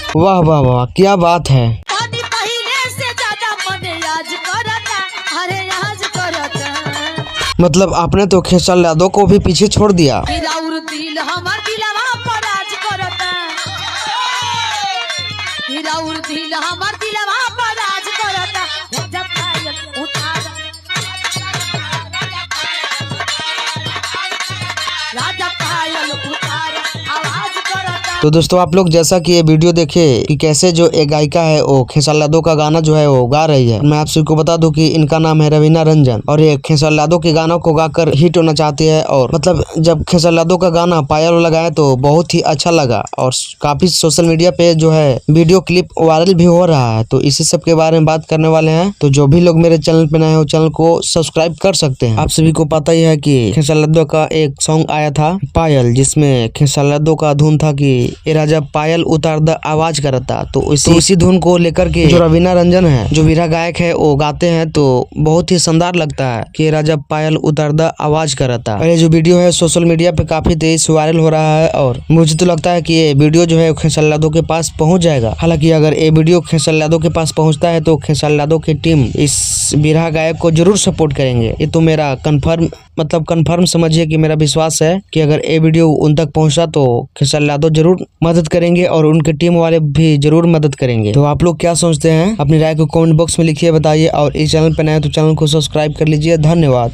वाह वाह वाह, क्या बात है। मतलब आपने तो खेसारी यादव को भी पीछे छोड़ दिया। तो दोस्तों आप लोग जैसा कि ये वीडियो देखे कि कैसे जो एक गायिका है वो खेसारी यादव का गाना जो है वो गा रही है। मैं आप सबको बता दूं कि इनका नाम है रवीना रंजन और ये खेसारी यादव के गानों को गाकर हिट होना चाहती है। और मतलब जब खेसारी यादव का गाना पायल लगाए तो बहुत ही अच्छा लगा और काफी सोशल मीडिया पे जो है वीडियो क्लिप वायरल भी हो रहा है। तो इसी सब के बारे में बात करने वाले हैं। तो जो भी लोग मेरे चैनल पे नए हो चैनल को सब्सक्राइब कर सकते हैं। आप सभी को पता ही है कि खेसारी यादव का एक सॉन्ग आया था पायल, जिसमें खेसारी यादव का धुन था कि ए राजा पायल उतार द आवाज करता। तो इसी धुन को लेकर के जो रवीना रंजन है जो वीरा गायक है वो गाते हैं तो बहुत ही शानदार लगता है कि ए राजा पायल उतार द आवाज करता। और ये जो वीडियो है सोशल मीडिया पे काफी तेज वायरल हो रहा है और मुझे तो लगता है कि ये वीडियो जो है खेसारी यादव के पास पहुंच जाएगा। हालांकि अगर ये वीडियो खेसारी यादव के पास पहुंचता है तो खेसारी यादव की टीम इस वीरा गायक को जरूर सपोर्ट करेंगे। ये तो मेरा कंफर्म समझिए कि मेरा विश्वास है कि अगर ये वीडियो उन तक पहुंचा तो खेसारी यादव जरूर मदद करेंगे और उनके टीम वाले भी जरूर मदद करेंगे। तो आप लोग क्या सोचते हैं, अपनी राय को कमेंट बॉक्स में लिखिए, बताइए। और इस चैनल पर नए तो चैनल को सब्सक्राइब कर लीजिए। धन्यवाद।